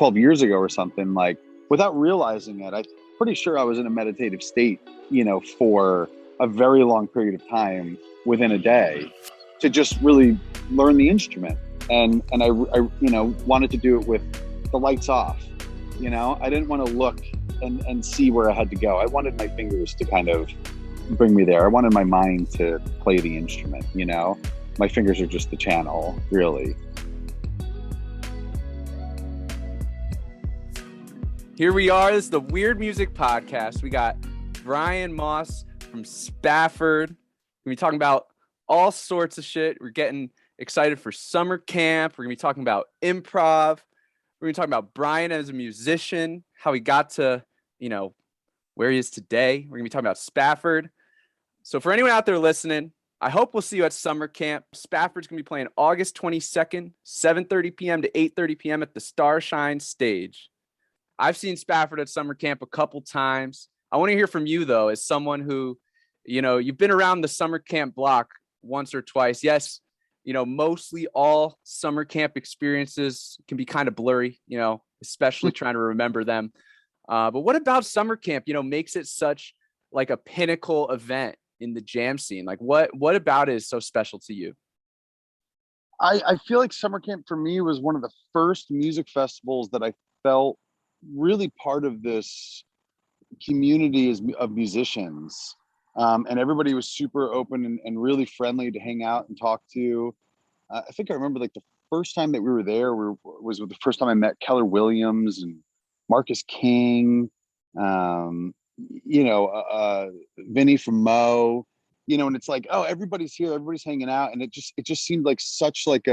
12 years ago or something, like without realizing it, I'm pretty sure I was in a meditative state, for a very long period of time within a day to just really learn the instrument. And I wanted to do it with the lights off. I didn't want to look and see where I had to go. I wanted my fingers to kind of bring me there. I wanted my mind to play the instrument, My fingers are just the channel, really. Here we are. This is the Weird Music Podcast. We got Brian Moss from Spafford. We're going to be talking about all sorts of shit. We're getting excited for summer camp. We're going to be talking about improv. We're going to talk about Brian as a musician, how he got to, where he is today. We're going to be talking about Spafford. So for anyone out there listening, I hope we'll see you at summer camp. Spafford's going to be playing August 22nd, 7:30 p.m. to 8:30 p.m. at the Starshine stage. I've seen Spafford at summer camp a couple times. I want to hear from you, though, as someone who, you've been around the summer camp block once or twice. Yes, mostly all summer camp experiences can be kind of blurry, especially trying to remember them. But what about summer camp, makes it such like a pinnacle event in the jam scene? Like what about it is so special to you? I feel like summer camp for me was one of the first music festivals that I felt really part of this community of musicians. And everybody was super open and really friendly to hang out and talk to. I think I remember like the first time that we were there was the first time I met Keller Williams and Marcus King, Vinny from Mo, and it's like, oh, everybody's here, everybody's hanging out. And it just seemed like such like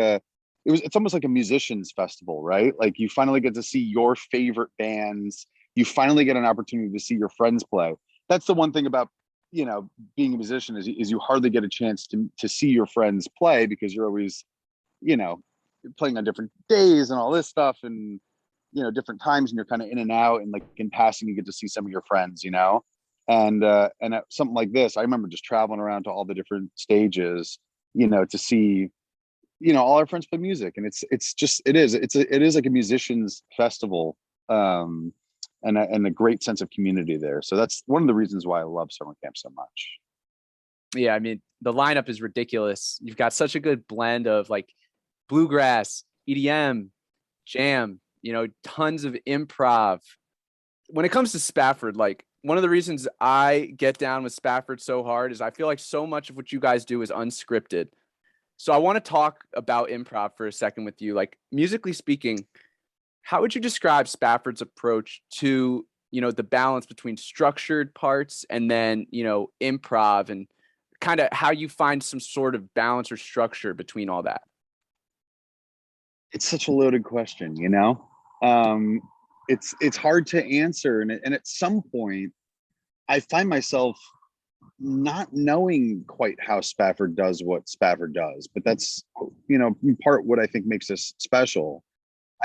it's almost like a musicians festival, right? Like you finally get to see your favorite bands. You finally get an opportunity to see your friends play. That's the one thing about, being a musician is you hardly get a chance to see your friends play because you're always, playing on different days and all this stuff and, different times, and you're kind of in and out, and like in passing, you get to see some of your friends, and at something like this, I remember just traveling around to all the different stages, to see, all our friends play music. And it is like a musicians festival, and a great sense of community there. So that's one of the reasons why I love summer camp so much. Yeah, I mean, the lineup is ridiculous. You've got such a good blend of like bluegrass, EDM, jam, tons of improv. When it comes to Spafford, like one of the reasons I get down with Spafford so hard is I feel like so much of what you guys do is unscripted. So I want to talk about improv for a second with you. Like musically speaking, how would you describe Spafford's approach to, the balance between structured parts and then, improv, and kind of how you find some sort of balance or structure between all that? It's such a loaded question, it's hard to answer. And at some point I find myself not knowing quite how Spafford does what Spafford does, but that's, in part what I think makes us special.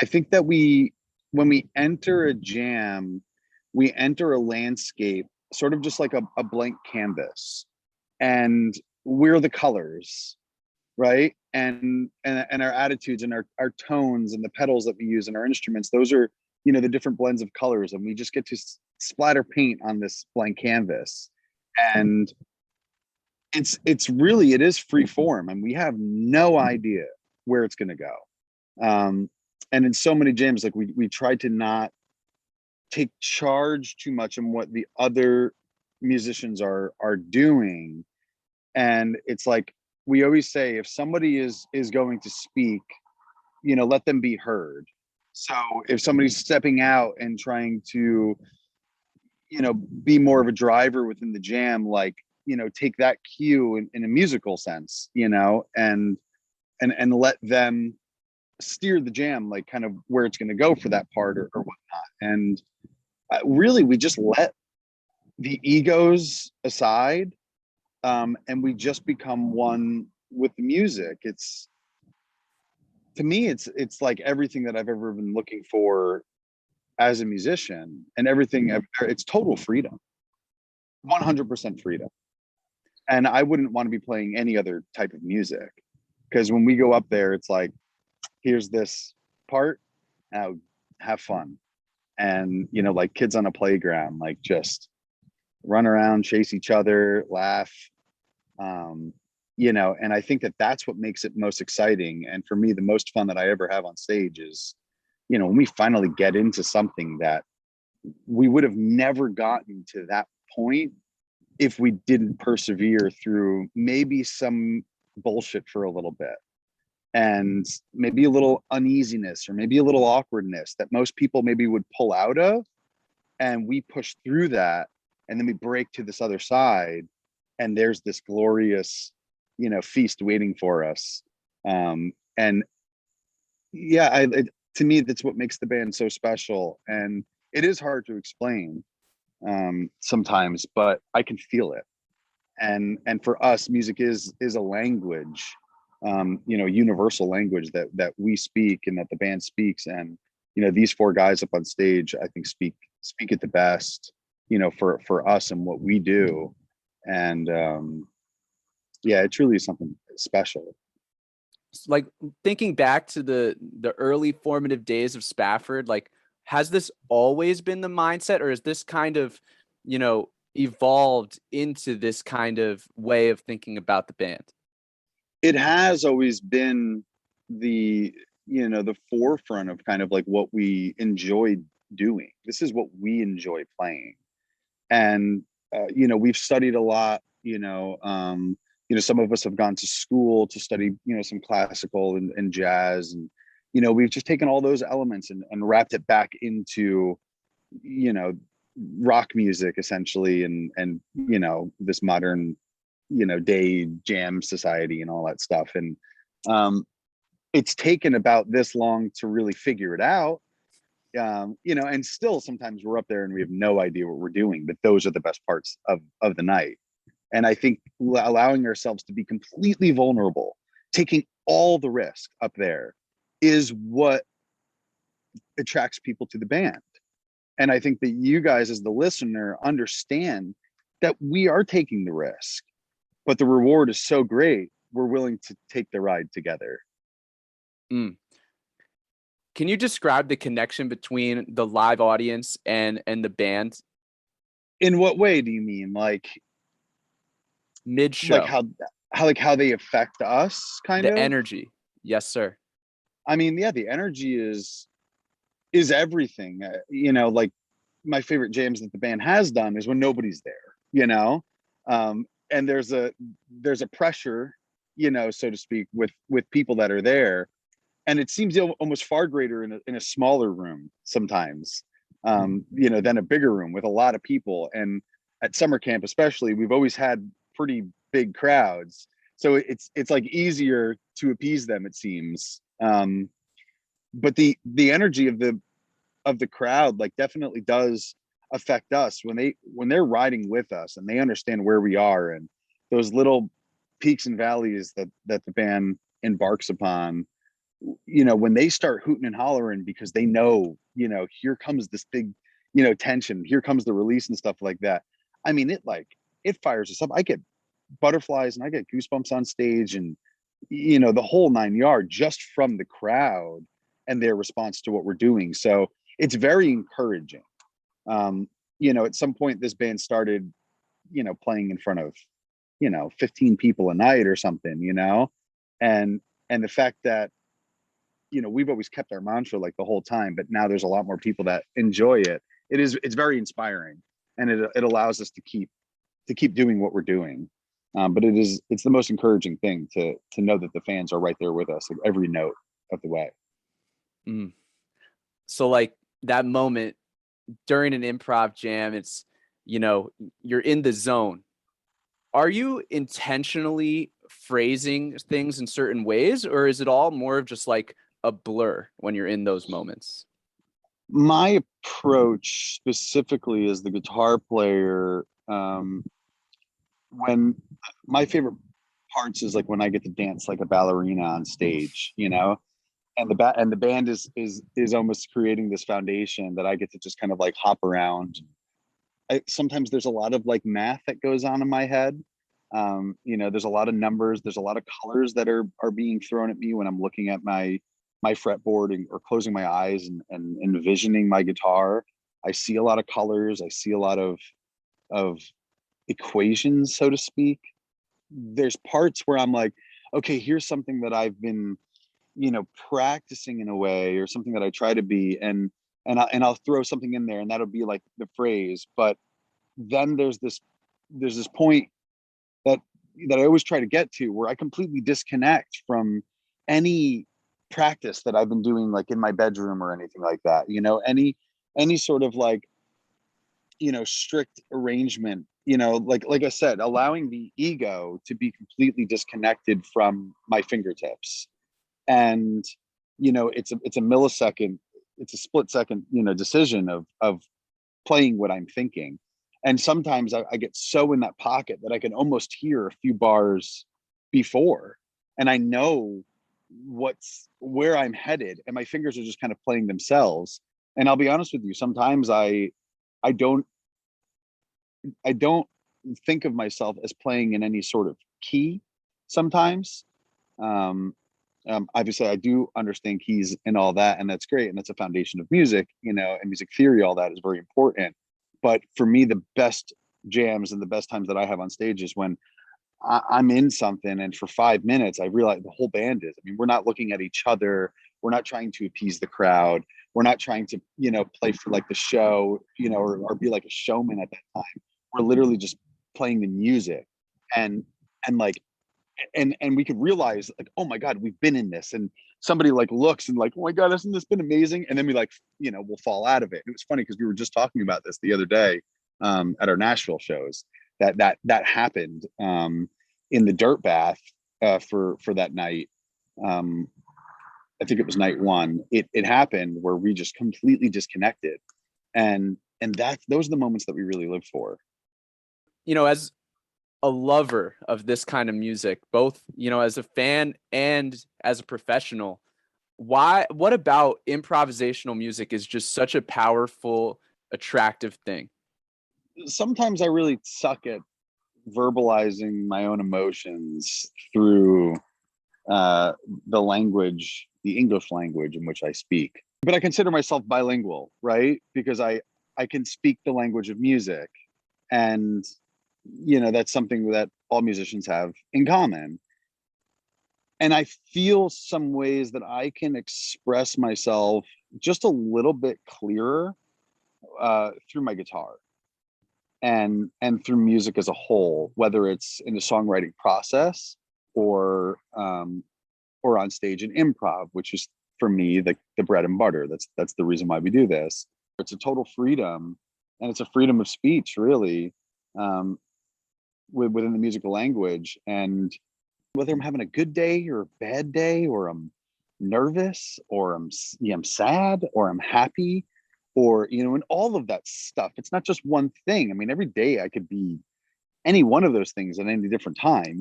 I think that when we enter a jam, we enter a landscape, sort of just like a blank canvas, and we're the colors, right? And our attitudes and our tones and the pedals that we use in our instruments, those are, the different blends of colors, and we just get to splatter paint on this blank canvas. And it is free form, and we have no idea where it's going to go. And in so many jams, like we try to not take charge too much in what the other musicians are doing. And it's like, we always say, if somebody is going to speak, let them be heard. So if somebody's stepping out and trying to, be more of a driver within the jam, like, take that cue in a musical sense, and let them steer the jam, like kind of where it's going to go for that part or whatnot. And really, we just let the egos aside, and we just become one with the music. To me, it's like everything that I've ever been looking for as a musician, and everything. It's total freedom, 100% freedom. And I wouldn't want to be playing any other type of music, because when we go up there, it's like, here's this part, now have fun. And, like kids on a playground, like just run around, chase each other, laugh. Um, and I think that that's what makes it most exciting. And for me, the most fun that I ever have on stage is, when we finally get into something that we would have never gotten to that point if we didn't persevere through maybe some bullshit for a little bit, and maybe a little uneasiness or maybe a little awkwardness that most people maybe would pull out of. And we push through that, and then we break to this other side, and there's this glorious, feast waiting for us. And yeah, to me, that's what makes the band so special. And it is hard to explain sometimes, but I can feel it. And for us, music is a language, universal language that we speak and that the band speaks. And these four guys up on stage, I think speak it the best, for us and what we do. And yeah, it truly is something special. Like thinking back to the early formative days of Spafford, like has this always been the mindset, or is this kind of, evolved into this kind of way of thinking about the band? It has always been the forefront of kind of like what we enjoyed doing. This is what we enjoy playing. And we've studied a lot. Some of us have gone to school to study some classical and jazz, and we've just taken all those elements and wrapped it back into rock music essentially, and this modern day jam society and all that stuff. And it's taken about this long to really figure it out. And still sometimes we're up there and we have no idea what we're doing, but those are the best parts of the night. And I think allowing ourselves to be completely vulnerable, taking all the risk up there, is what attracts people to the band. And I think that you guys as the listener understand that we are taking the risk, but the reward is so great, we're willing to take the ride together. Mm. Can you describe the connection between the live audience and the band? In what way do you mean? Like Mid-show. Like how they affect us, kind of? The energy. Yes, sir. I mean, yeah, the energy is everything. Like my favorite jams that the band has done is when nobody's there, and there's a pressure, so to speak, with people that are there. And it seems almost far greater in a smaller room sometimes, than a bigger room with a lot of people. And at summer camp, especially, we've always had pretty big crowds. So it's like easier to appease them, it seems. But the energy of the crowd like definitely does affect us when they're riding with us and they understand where we are and those little peaks and valleys that the band embarks upon. When they start hooting and hollering because they know, here comes this big, tension, here comes the release and stuff like that. I mean, it fires us up. I get butterflies and I get goosebumps on stage, and the whole 9 yards just from the crowd and their response to what we're doing. So it's very encouraging. At some point this band started, playing in front of, 15 people a night or something, and the fact that, we've always kept our mantra like the whole time, but now there's a lot more people that enjoy it. It's very inspiring, and it allows us to keep doing what we're doing. But it's the most encouraging thing to know that the fans are right there with us, like every note of the way. Mm. So like that moment during an improv jam, it's, you're in the zone. Are you intentionally phrasing things in certain ways, or is it all more of just like a blur when you're in those moments? My approach specifically as the guitar player, when my favorite parts is like when I get to dance like a ballerina on stage, and the band is almost creating this foundation that I get to just kind of like hop around. Sometimes there's a lot of like math that goes on in my head. There's a lot of numbers, there's a lot of colors that are being thrown at me when I'm looking at my my fretboard or closing my eyes and envisioning my guitar, I see a lot of colors. I see a lot of equations, so to speak. There's parts where I'm like, okay, here's something that I've been, practicing in a way, or something that I try to be, and I'll throw something in there, and that'll be like the phrase. But then there's this point that I always try to get to, where I completely disconnect from any practice that I've been doing, like in my bedroom or anything like that. Any sort of like, strict arrangement. Like I said, allowing the ego to be completely disconnected from my fingertips. And it's a millisecond, it's a split second, decision of playing what I'm thinking. And sometimes I get so in that pocket that I can almost hear a few bars before, and I know where I'm headed, and my fingers are just kind of playing themselves. And I'll be honest with you, sometimes I don't think of myself as playing in any sort of key sometimes. Obviously I do understand keys and all that, and that's great, and that's a foundation of music, and music theory, all that is very important. But for me, the best jams and the best times that I have on stage is when I'm in something, and for 5 minutes I realize the whole band is. I mean, we're not looking at each other. We're not trying to appease the crowd. We're not trying to, play for like the show, or be like a showman at that time. We're literally just playing the music, and like, and we could realize, like, oh my God, we've been in this. And somebody like looks and like, oh my God, hasn't this been amazing? And then we like, we'll fall out of it. It was funny because we were just talking about this the other day at our Nashville shows, that happened in the Dirt Bath for that night. I think it was night one. It happened where we just completely disconnected, and those are the moments that we really live for. As a lover of this kind of music, both, as a fan and as a professional, what about improvisational music is just such a powerful, attractive thing? Sometimes I really suck at verbalizing my own emotions through the English language in which I speak. But I consider myself bilingual, right? Because I can speak the language of music, and that's something that all musicians have in common. And I feel some ways that I can express myself just a little bit clearer through my guitar and through music as a whole, whether it's in the songwriting process or on stage in improv, which is for me the bread and butter. That's the reason why we do this. It's a total freedom, and it's a freedom of speech, really, within the musical language. And whether I'm having a good day or a bad day, or I'm nervous, or I'm sad, or I'm happy, or and all of that stuff. It's not just one thing. I mean, every day I could be any one of those things at any different time,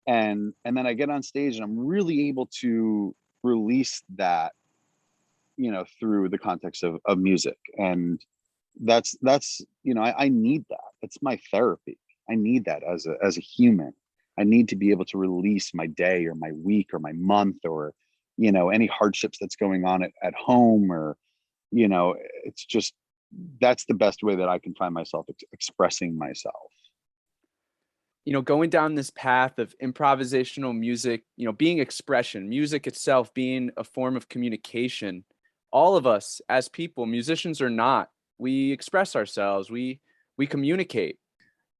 and then I get on stage and I'm really able to release that, through the context of music. And that's I need that. It's my therapy. I need that as a human. I need to be able to release my day or my week or my month, or any hardships that's going on at home, or it's just, that's the best way that I can find myself expressing myself. Going down this path of improvisational music, being expression, music itself being a form of communication. All of us as people, musicians or not, we express ourselves, we communicate.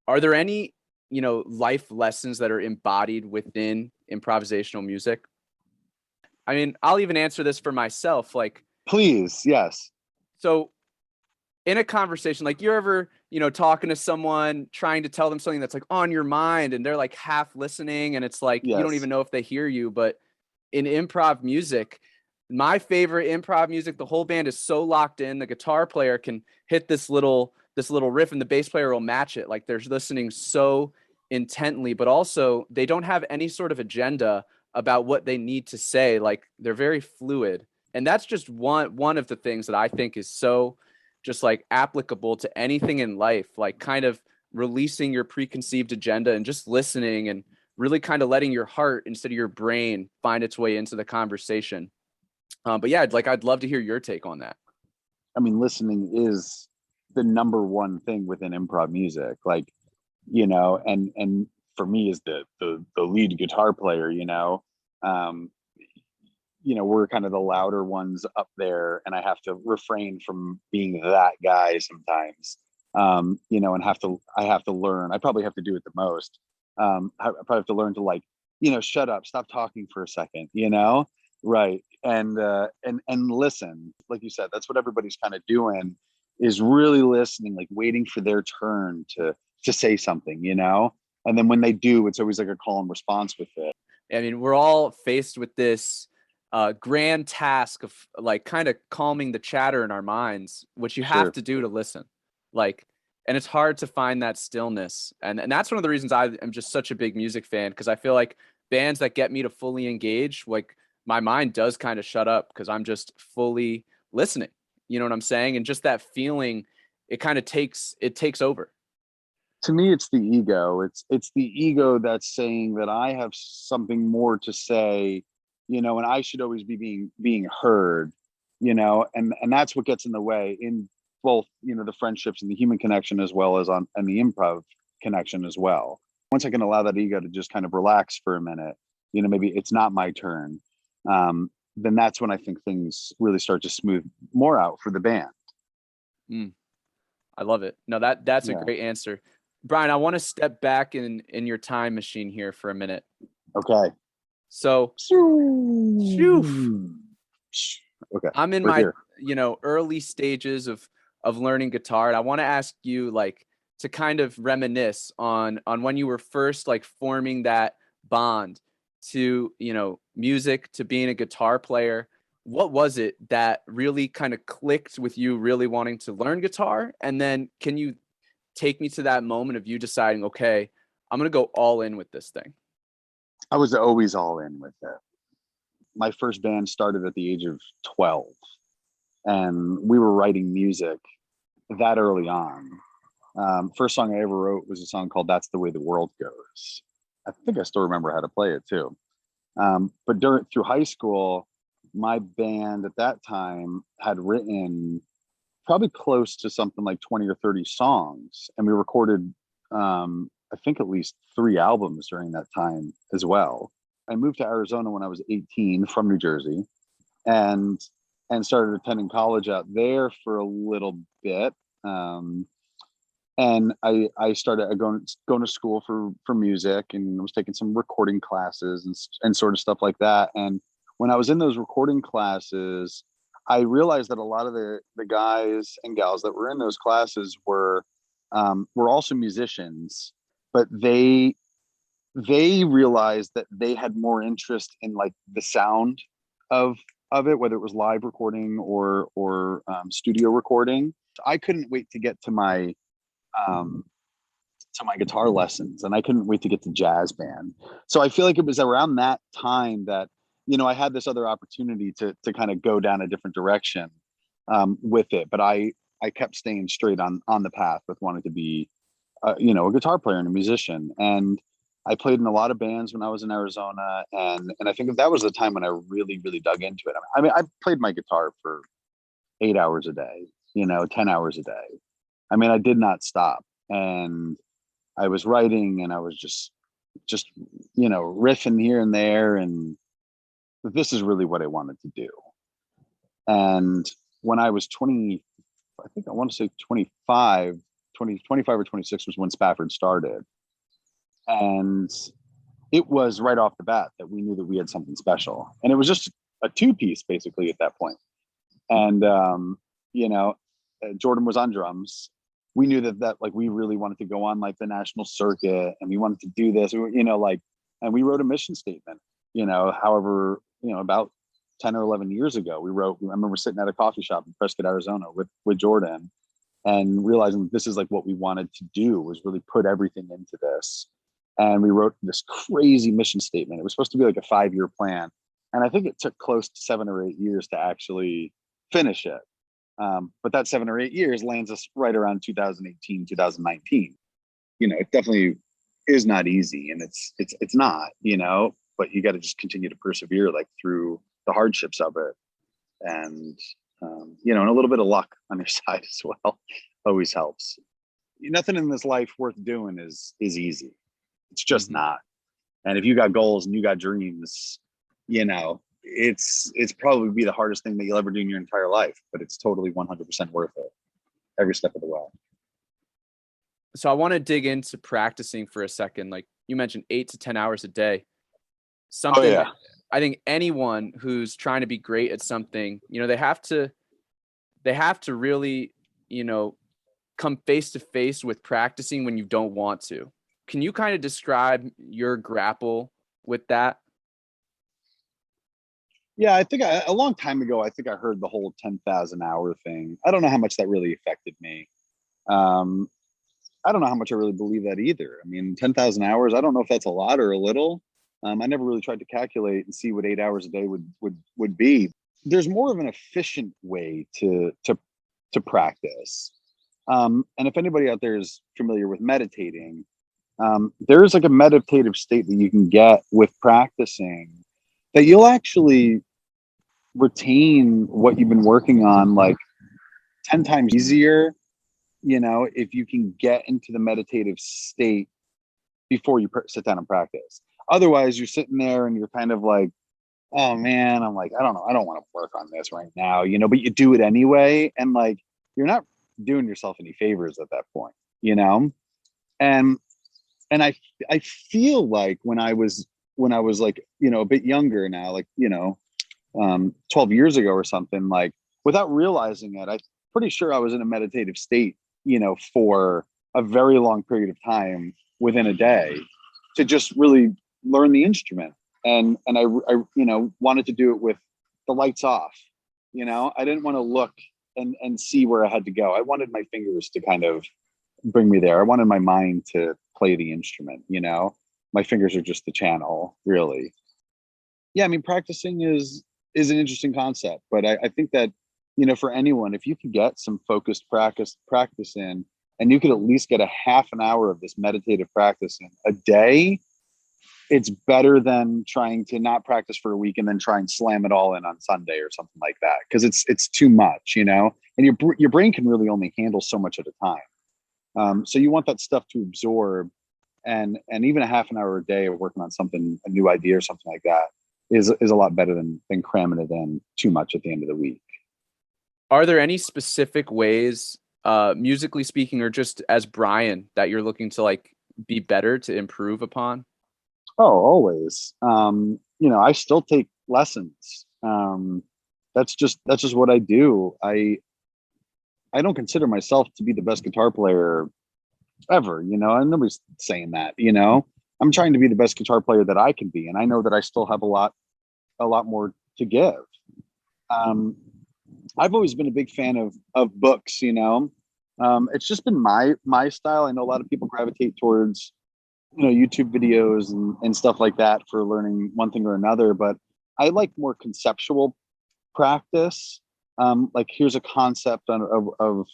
Are there any, life lessons that are embodied within improvisational music? I mean, I'll even answer this for myself. Like, please, yes. So in a conversation, like, you're ever, talking to someone, trying to tell them something that's like on your mind, and they're like half listening, and it's like, yes, you don't even know if they hear you. But in improv music, my favorite improv music, the whole band is so locked in. The guitar player can hit this little riff, and the bass player will match it. Like, they're listening so intently, but also they don't have any sort of agenda about what they need to say. Like, they're very fluid. And that's just one of the things that I think is so just like applicable to anything in life, like kind of releasing your preconceived agenda and just listening, and really kind of letting your heart instead of your brain find its way into the conversation. But yeah, I'd love to hear your take on that. I mean, listening is the number one thing within improv music. Like, and for me as the lead guitar player, um, we're kind of the louder ones up there, and I have to refrain from being that guy sometimes. And I have to learn. I probably have to do it the most. I probably have to learn to, like, shut up, stop talking for a second, right? And listen, like you said, that's what everybody's kind of doing, is really listening, like waiting for their turn to say something, and then when they do, it's always like a call and response with it. I mean, we're all faced with this grand task of like kind of calming the chatter in our minds, which you have Sure. to do to listen. Like, and it's hard to find that stillness. And that's one of the reasons I am just such a big music fan, because I feel like bands that get me to fully engage, like my mind does kind of shut up because I'm just fully listening. You know what I'm saying? And just that feeling, it takes over. To me, it's the ego. It's the ego that's saying that I have something more to say, and I should always be being heard, and that's what gets in the way in both, the friendships and the human connection, as well as and the improv connection as well. Once I can allow that ego to just kind of relax for a minute, maybe it's not my turn, then that's when I think things really start to smooth more out for the band. I love it. No, that's a Yeah. great answer. Brian, I want to step back in your time machine here for a minute. Okay. So, okay, I'm in we're my, here. early stages of learning guitar, and I want to ask you, like, to kind of reminisce on when you were first like forming that bond to, music, to being a guitar player. What was it that really kind of clicked with you really wanting to learn guitar? And then can you take me to that moment of you deciding, okay, I'm going to go all in with this thing? I was always all in with it. My first band started at the age of 12, and we were writing music that early on. First song I ever wrote was a song called "That's the Way the World Goes." I think I still remember how to play it too. But through high school, my band at that time had written probably close to something like 20 or 30 songs, and we recorded I think at least 3 albums during that time as well. I moved to Arizona when I was 18 from New Jersey, and started attending college out there for a little bit. And I started going to school for music, and was taking some recording classes and sort of stuff like that. And when I was in those recording classes, I realized that a lot of the guys and gals that were in those classes were also musicians, but they realized that they had more interest in, like, the sound of it, whether it was live recording or studio recording. I couldn't wait to get to my guitar lessons, and I couldn't wait to get to jazz band. So I feel like it was around that time that, I had this other opportunity to kind of go down a different direction with it. But I kept staying straight on the path with wanting to be, a guitar player and a musician. And I played in a lot of bands when I was in Arizona. And I think that was the time when I really, really dug into it. I mean, I played my guitar for 8 hours a day, 10 hours a day. I mean, I did not stop. And I was writing, and I was just riffing here and there. And this is really what I wanted to do. And when I was 20, I think I want to say 25 or 26 was when Spafford started. And it was right off the bat that we knew that we had something special. And it was just a 2-piece basically at that point. And, Jordan was on drums. We knew that like we really wanted to go on like the national circuit, and we wanted to do this, and we wrote a mission statement, however, about 10 or 11 years ago. I remember sitting at a coffee shop in Prescott, Arizona with Jordan, and realizing this is like what we wanted to do, was really put everything into this. And we wrote this crazy mission statement. It was supposed to be like a 5-year plan. And I think it took close to 7 or 8 years to actually finish it. But that 7 or 8 years lands us right around 2018, 2019. It definitely is not easy, and it's not, but you got to just continue to persevere, like, through the hardships of it. and and a little bit of luck on your side as well always helps. Nothing in this life worth doing is easy. It's just not. And if you got goals and you got dreams, it's probably be the hardest thing that you'll ever do in your entire life, but it's totally 100% worth it every step of the way. So I want to dig into practicing for a second. Like you mentioned, 8 to 10 hours a day. Something that I think anyone who's trying to be great at something, they have to really, come face to face with practicing when you don't want to. Can you kind of describe your grapple with that? Yeah, I think a long time ago, I think I heard the whole 10,000 hour thing. I don't know how much that really affected me. I don't know how much I really believe that either. I mean, 10,000 hours, I don't know if that's a lot or a little. I never really tried to calculate and see what 8 hours a day would be. There's more of an efficient way to practice. And if anybody out there is familiar with meditating, there's like a meditative state that you can get with practicing that you'll actually retain what you've been working on like 10 times easier, if you can get into the meditative state before you sit down and practice. Otherwise, you're sitting there and you're kind of like, oh man, I'm like, I don't know, I don't want to work on this right now, but you do it anyway. And like, you're not doing yourself any favors at that point, and I feel like when I was like, a bit younger now, like, 12 years ago or something, like without realizing it, I'm pretty sure I was in a meditative state, for a very long period of time within a day to just really learn the instrument. And I wanted to do it with the lights off. I didn't want to look and see where I had to go. I wanted my fingers to kind of bring me there. I wanted my mind to play the instrument. My fingers are just the channel, really. Yeah, I mean, practicing is an interesting concept, but I think that, for anyone, if you could get some focused practice in, and you could at least get a half an hour of this meditative practice in a day, it's better than trying to not practice for a week and then try and slam it all in on Sunday or something like that. Cause it's too much, and your brain can really only handle so much at a time. So you want that stuff to absorb, and even a half an hour a day of working on something, a new idea or something like that is a lot better than cramming it in too much at the end of the week. Are there any specific ways, musically speaking, or just as Brian, that you're looking to like be better, to improve upon? Oh, always. I still take lessons. That's just what I do. I don't consider myself to be the best guitar player ever, and nobody's saying that, I'm trying to be the best guitar player that I can be. And I know that I still have a lot more to give. I've always been a big fan of books, it's just been my style. I know a lot of people gravitate towards, YouTube videos and stuff like that for learning one thing or another, but I like more conceptual practice. Like here's a concept of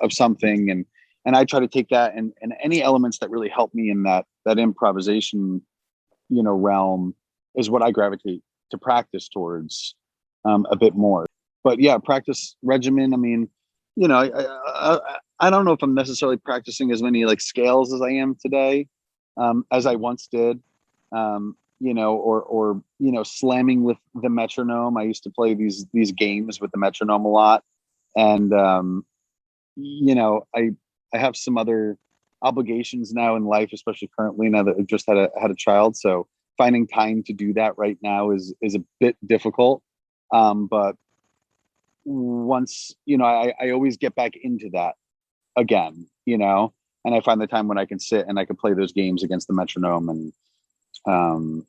something, and I try to take that and any elements that really help me in that improvisation, realm is what I gravitate to practice towards a bit more. But yeah, practice regimen. I mean, I don't know if I'm necessarily practicing as many like scales as I am today, as I once did, or slamming with the metronome. I used to play these games with the metronome a lot, and I have some other obligations now in life, especially currently now that I've just had a child. So finding time to do that right now is a bit difficult. But once, I always get back into that again, and I find the time when I can sit and I can play those games against the metronome and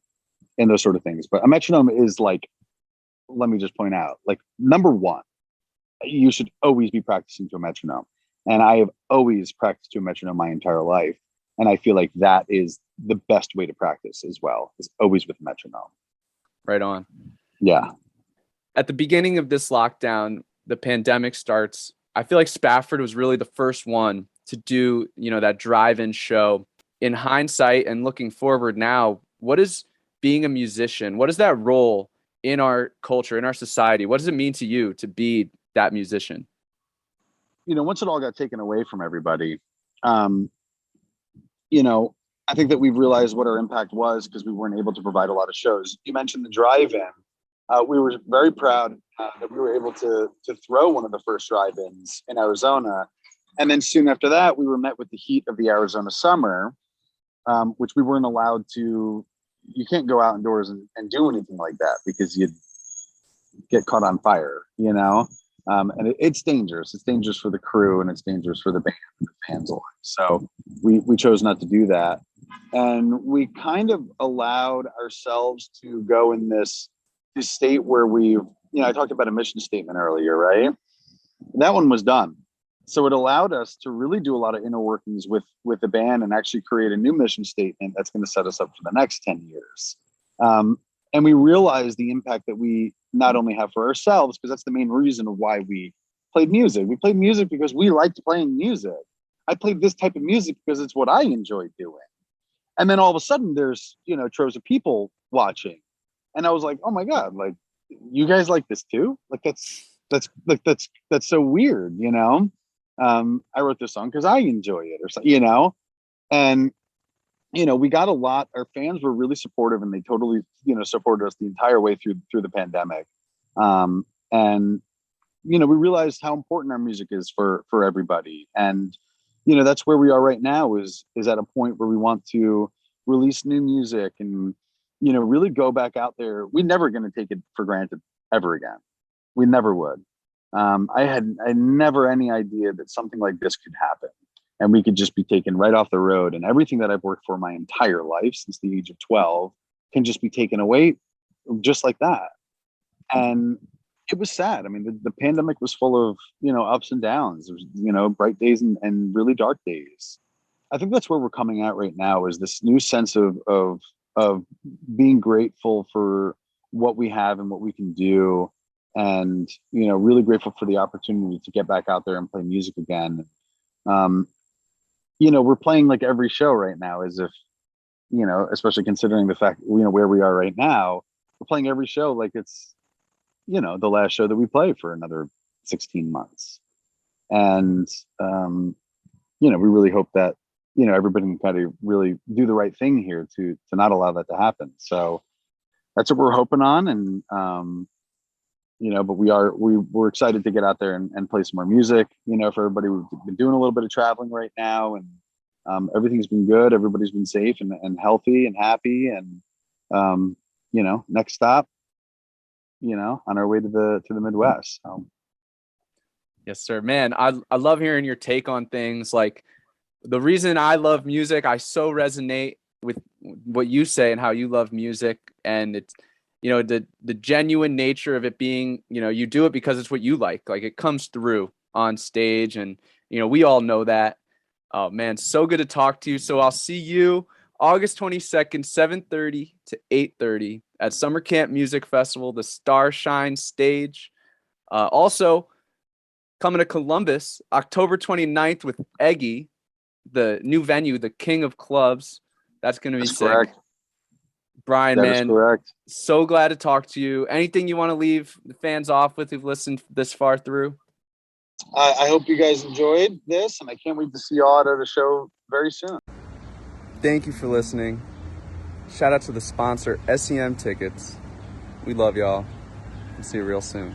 those sort of things. But a metronome is like, let me just point out, like number one, you should always be practicing to a metronome. And I have always practiced to a metronome my entire life. And I feel like that is the best way to practice as well, is always with metronome. Right on. Yeah. At the beginning of this lockdown, the pandemic starts. I feel like Spafford was really the first one to do, that drive-in show. In hindsight and looking forward now, what is being a musician? What is that role in our culture, in our society? What does it mean to you to be that musician? Once it all got taken away from everybody, um, you know, I think that we've realized what our impact was because we weren't able to provide a lot of shows. You mentioned the drive-in. We were very proud that we were able to throw one of the first drive-ins in Arizona. And then soon after that, we were met with the heat of the Arizona summer, which we weren't allowed to. You can't go out indoors and do anything like that because you'd get caught on fire, and it's dangerous. It's dangerous for the crew and it's dangerous for the band and the fans alike. So we chose not to do that. And we kind of allowed ourselves to go in this state where I talked about a mission statement earlier, right? That one was done. So it allowed us to really do a lot of inner workings with the band and actually create a new mission statement that's going to set us up for the next 10 years. And we realized the impact that we not only have for ourselves, because that's the main reason of why we played music. We played music because we liked playing music. I played this type of music because it's what I enjoy doing. And then all of a sudden there's, troves of people watching. And I was like, oh my God, like you guys like this too? Like that's so weird, I wrote this song because I enjoy it or so, and we got a lot. Our fans were really supportive and they totally, supported us the entire way through the pandemic. And we realized how important our music is for everybody. And, that's where we are right now is at a point where we want to release new music and, really go back out there. We're never going to take it for granted ever again. We never would. I never any idea that something like this could happen and we could just be taken right off the road, and everything that I've worked for my entire life since the age of 12 can just be taken away just like that. And it was sad. I mean, the pandemic was full of, ups and downs. There was, bright days and really dark days. I think that's where we're coming at right now is this new sense of being grateful for what we have and what we can do. And, really grateful for the opportunity to get back out there and play music again. We're playing like every show right now as if, especially considering the fact, where we are right now, we're playing every show like it's, the last show that we play for another 16 months. And, we really hope that, everybody can kind of really do the right thing here to not allow that to happen. So that's what we're hoping on. And, but we're excited to get out there and play some more music, for everybody. We've been doing a little bit of traveling right now and everything's been good. Everybody's been safe and healthy and happy. And, next stop, on our way to the Midwest. So. Yes, sir. Man, I love hearing your take on things. Like the reason I love music, I so resonate with what you say and how you love music. And it's, the genuine nature of it being, you do it because it's what you like it comes through on stage. And, we all know that. Oh man, so good to talk to you. So I'll see you August 22nd, 7:30 to 8:30 at Summer Camp Music Festival, the Starshine stage. Also coming to Columbus, October 29th with Eggy, the new venue, the King of Clubs. That's going to be sick. Correct. Brian, that man, is correct. So glad to talk to you. Anything you want to leave the fans off with who've listened this far through? I hope you guys enjoyed this, and I can't wait to see y'all at a show very soon. Thank you for listening. Shout out to the sponsor, SEM Tickets. We love y'all. We'll see you real soon.